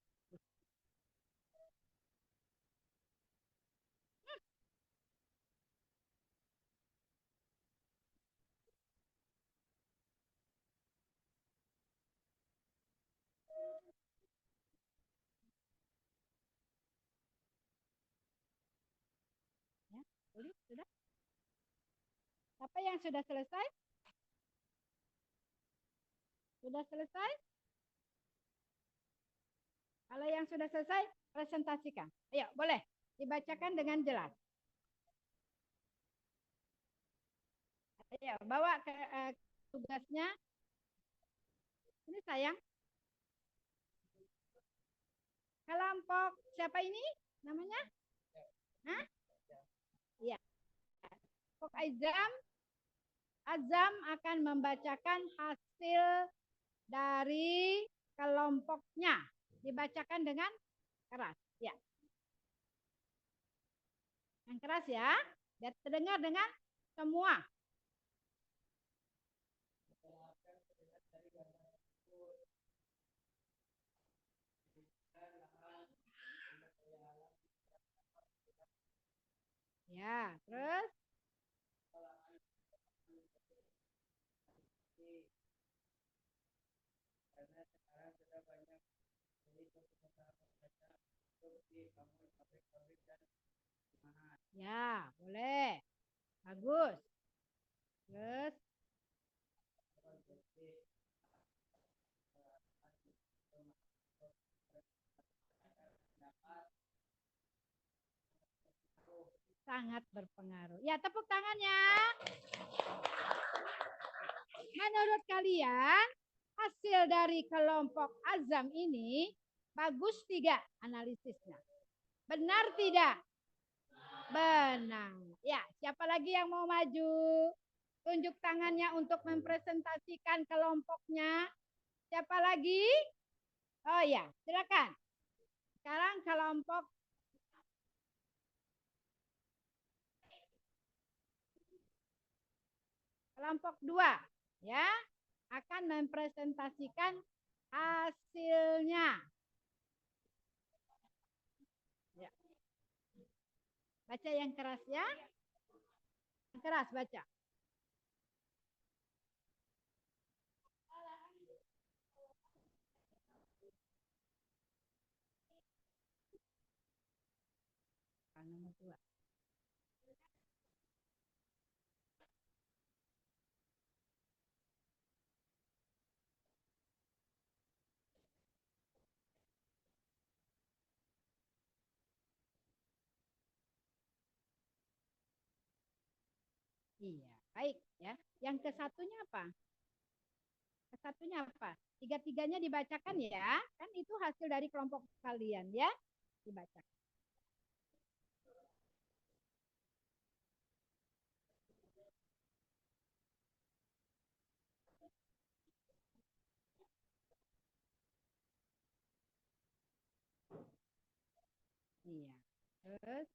Ya, tulis sudah. Apa yang sudah selesai? Sudah selesai? Kalau yang sudah selesai, presentasikan. Ayo, boleh dibacakan dengan jelas. Ayo, bawa ke tugasnya. Ini sayang. Kelompok siapa ini? Namanya? Hah? Iya. Kelompok Azam. Azam akan membacakan hasil kelompoknya. Dibacakan dengan keras. Ya. Yang keras ya. Biar terdengar dengan semua. Ya, terus ya, boleh. Bagus. Terus sangat berpengaruh. Ya, tepuk tangannya. Menurut kalian, hasil dari kelompok Azam ini bagus tidak analisisnya? Benar tidak? Benar. Ya, siapa lagi yang mau maju? Tunjuk tangannya untuk mempresentasikan kelompoknya. Siapa lagi? Oh ya, silakan. Sekarang kelompok kelompok 2 ya akan mempresentasikan hasilnya. Ya. Baca yang keras ya. Yang keras baca. Nomor 2. Iya, baik ya. Yang kesatunya apa? Kesatunya apa? Tiga-tiganya dibacakan ya. Kan itu hasil dari kelompok kalian ya. Dibacakan. Iya. Terus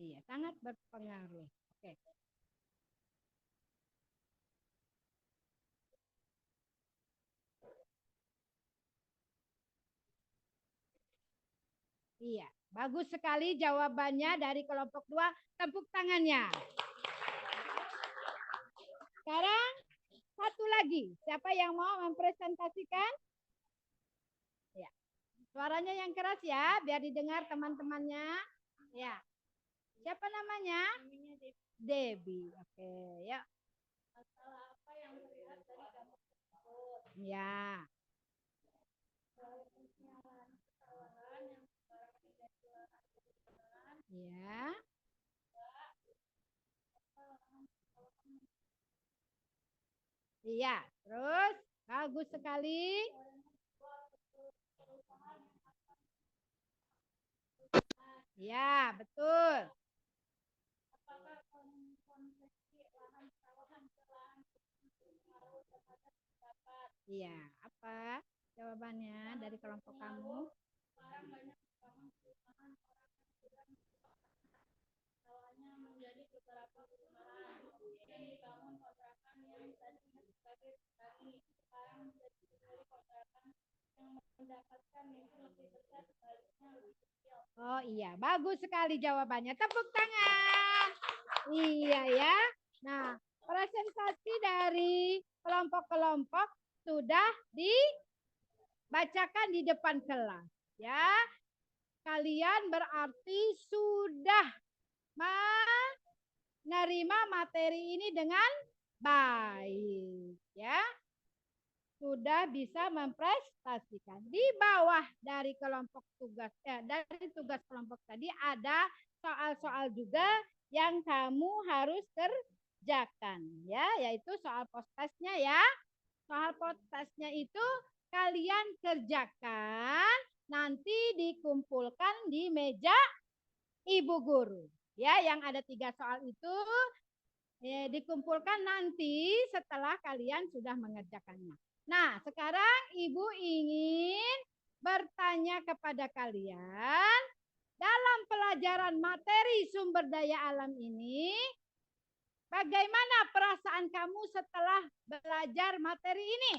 iya, sangat berpengaruh. Oke. Iya, bagus sekali jawabannya dari kelompok 2. Tepuk tangannya. Sekarang satu lagi. Siapa yang mau mempresentasikan? Ya. Suaranya yang keras ya, biar didengar teman-temannya. Ya. Siapa namanya? Debbie. Oke, ya. Ya. Ya. Iya, terus bagus sekali. Ya, betul. Iya, apa jawabannya dari kelompok kamu? Oh iya, bagus sekali jawabannya. Tepuk tangan. Iya ya. Nah, presentasi dari kelompok-kelompok sudah dibacakan di depan kelas. Ya, kalian berarti sudah menerima materi ini dengan baik. Ya, sudah bisa mempresentasikan. Di bawah dari kelompok tugas dari tugas kelompok tadi ada soal-soal juga yang kamu harus kerjakan ya, yaitu soal post-testnya ya. Soal post-testnya itu kalian kerjakan nanti dikumpulkan di meja ibu guru Ya, yang ada 3 soal itu dikumpulkan nanti setelah kalian sudah mengerjakannya. Nah, sekarang Ibu ingin bertanya kepada kalian, dalam pelajaran materi sumber daya alam ini, bagaimana perasaan kamu setelah belajar materi ini?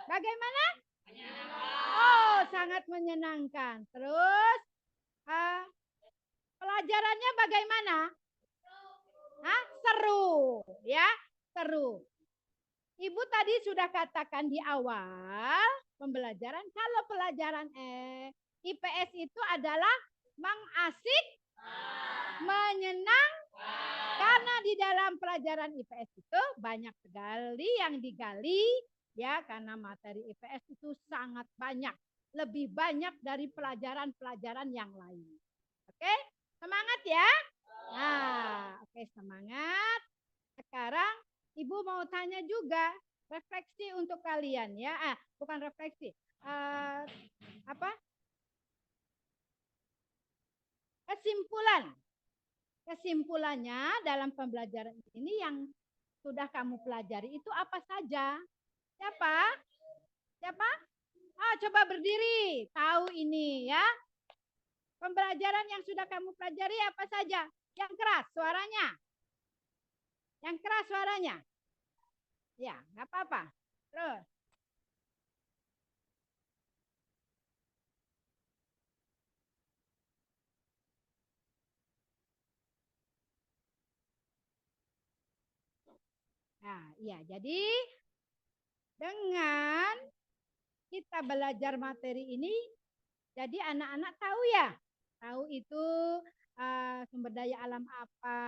Bagaimana? Oh, sangat menyenangkan. Terus, pelajarannya bagaimana? Hah? Seru, ya, seru. Ibu tadi sudah katakan di awal pembelajaran, kalau pelajaran IPS itu adalah mengasik, menyenang, karena di dalam pelajaran IPS itu banyak sekali yang digali, ya, karena materi IPS itu sangat banyak, lebih banyak dari pelajaran-pelajaran yang lain. Oke, semangat ya. Nah, oke, semangat. Sekarang Ibu mau tanya juga, refleksi untuk kalian ya. Bukan refleksi. Apa? Kesimpulan. Kesimpulannya dalam pembelajaran ini yang sudah kamu pelajari itu apa saja? Siapa? Siapa? Coba berdiri. Tahu ini ya. Pembelajaran yang sudah kamu pelajari apa saja? Yang keras suaranya. Yang keras suaranya. Ya, nggak apa-apa. Terus. Nah, iya. Jadi dengan kita belajar materi ini, jadi anak-anak tahu ya, tahu itu sumber daya alam apa,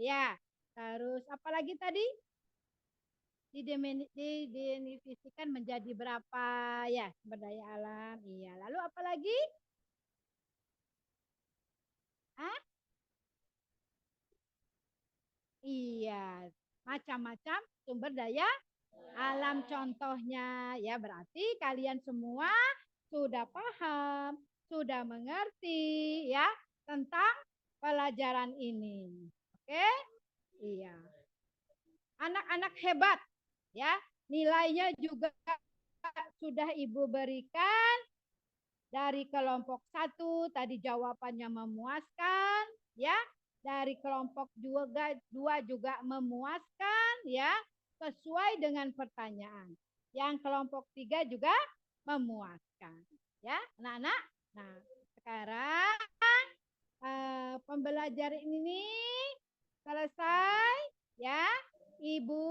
ya. Terus apalagi tadi didefinisikan menjadi berapa ya sumber daya alam, iya. Lalu apalagi? Iya, macam-macam sumber daya alam contohnya, ya berarti kalian semua sudah paham, sudah mengerti ya tentang pelajaran ini. Oke? Iya. Anak-anak hebat ya. Nilainya juga sudah Ibu berikan dari kelompok 1 tadi jawabannya memuaskan ya. Dari kelompok 2 juga memuaskan ya, sesuai dengan pertanyaan. Yang kelompok 3 juga memuaskan. Ya, anak-anak. Nah, sekarang pembelajaran ini selesai ya. Ibu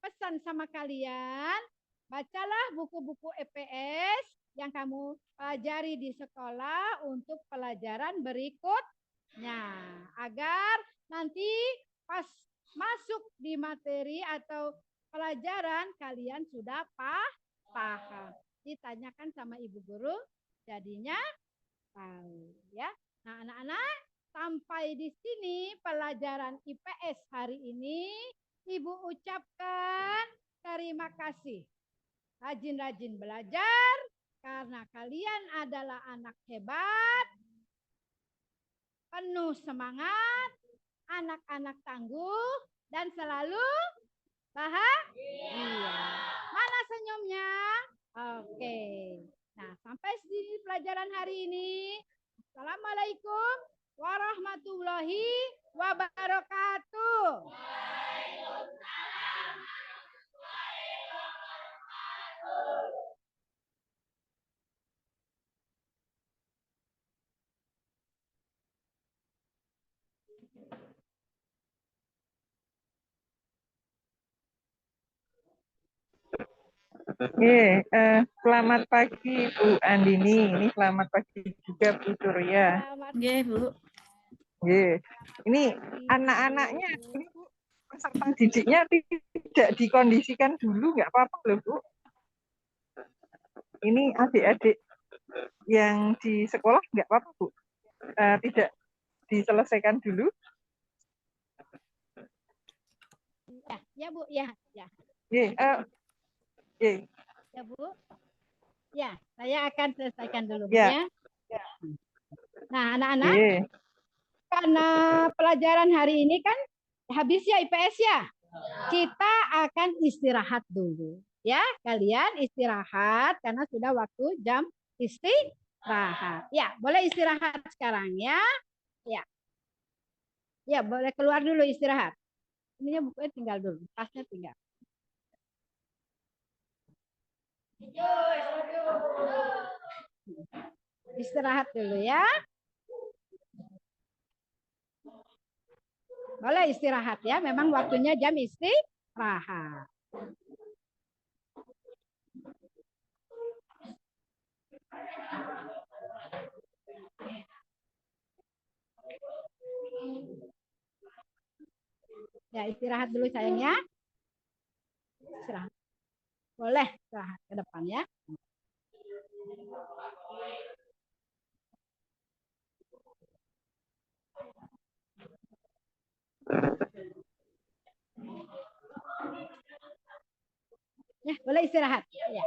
pesan sama kalian, bacalah buku-buku EPS yang kamu pelajari di sekolah untuk pelajaran berikutnya, agar nanti pas masuk di materi atau pelajaran kalian sudah paham. Ditanyakan sama ibu guru, jadinya tahu ya. Nah, anak-anak, sampai di sini pelajaran IPS hari ini. Ibu ucapkan terima kasih. Rajin-rajin belajar karena kalian adalah anak hebat, penuh semangat, anak-anak tangguh, dan selalu bahagia. Mana senyumnya? Oke. Nah, sampai sini pelajaran hari ini. Assalamualaikum warahmatullahi wabarakatuh. Selamat pagi Bu Andini. Ini selamat pagi juga Bu Surya. Iya, Bu. Ini anak-anaknya ini Bu, peserta didiknya tidak dikondisikan dulu, nggak apa-apa loh Bu. Ini adik-adik yang di sekolah nggak apa-apa Bu. Tidak diselesaikan dulu. Ya Bu, ya. Ya, Bu. Ya, saya akan selesaikan dulu Bu ya. ya. Nah, anak-anak, Oke. karena pelajaran hari ini kan habis ya IPS ya. Kita akan istirahat dulu. Ya, kalian istirahat karena sudah waktu jam istirahat. Ya, boleh istirahat sekarang ya. Ya. Ya, boleh keluar dulu istirahat. Ininya bukunya tinggal dulu, tasnya tinggal. Istirahat dulu ya. Boleh istirahat ya, memang waktunya jam istirahat. Ya, istirahat dulu sayangnya. Istirahat. Boleh istirahat ke depan ya. Ya, boleh istirahat. Ya.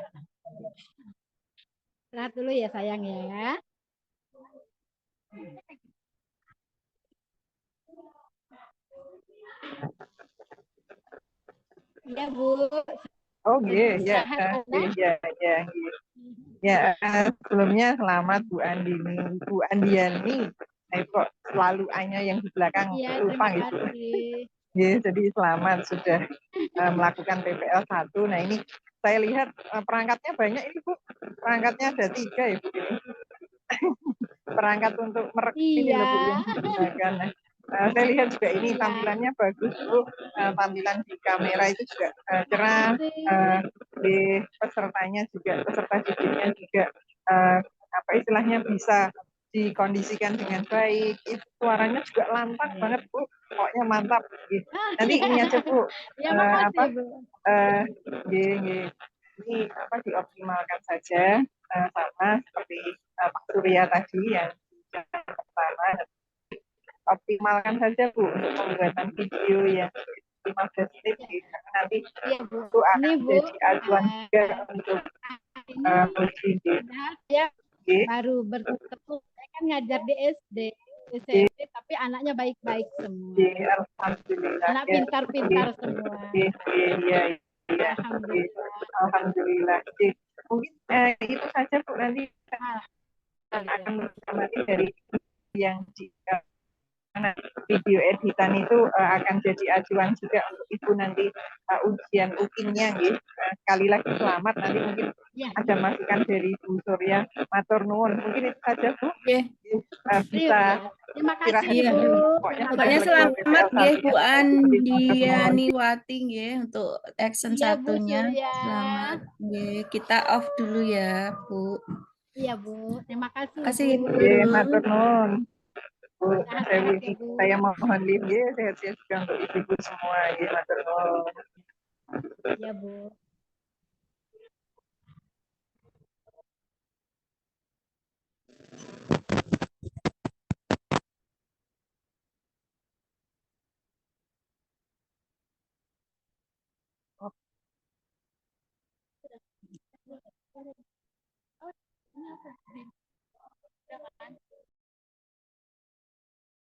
Istirahat dulu ya sayang ya. Ya, Bu. Oh iya, ya, Istirahat anak. ya, ya, ya. Sebelumnya selamat Bu Andini, Bu Andiani. Kok selalu Anya yang di belakang Iya, lupa terima gitu. kasih. Ya, jadi selamat sudah melakukan PPL 1. Nah ini saya lihat perangkatnya banyak ini Bu. Perangkatnya ada 3 ya Bu. Perangkat untuk merekam ini Iya. loh Bu yang digunakan. Saya lihat juga ini Iya. tampilannya bagus Bu. Tampilan di kamera itu juga cerah. Di pesertanya juga, peserta didiknya juga apa istilahnya bisa dikondisikan dengan baik. Itu suaranya juga lantang banget Bu. Pokoknya mantap. Gitu. Nanti ini aja Bu. Ya, makasih, Apa? Bu. Ini apa dioptimalkan saja sama seperti Pak Surya tadi yang pertama optimalkan saja Bu untuk pembuatan video yang 15 menit karena nanti Iya, Bu. itu Ini, akan Bu, jadi acuan juga untuk ini uji padahal saya baru bertemu. Saya kan ngajar di SD, SMP, tapi anaknya baik-baik semua. Alhamdulillah Anak ya. pintar-pintar semua. Iya. Alhamdulillah. Alhamdulillah. Mungkin itu saja Bu, nanti akan mengamati dari yang di video editan itu akan jadi acuan juga untuk Ibu nanti ujian UKIN-nya gitu. Sekali lagi selamat, nanti mungkin ada masukan dari Bu Surya matur nuwun. Mungkin itu saja Bu. Bisa terima kasih istirahat Bu. dulu. Pokoknya selamat nggih Bu Andiani-wati nggih untuk action Iya, Bu satunya. Surya. Selamat nggih. Kita off dulu ya, Bu. Iya, Bu. Terima kasih, Kasih Bu. Nggih, matur nuwun. Bu Sehat-sehat ya, Bu. saya mohon lihat ya, sehat-sehat juga untuk ibu semua. Ya, matur nuwun. Iya, Bu.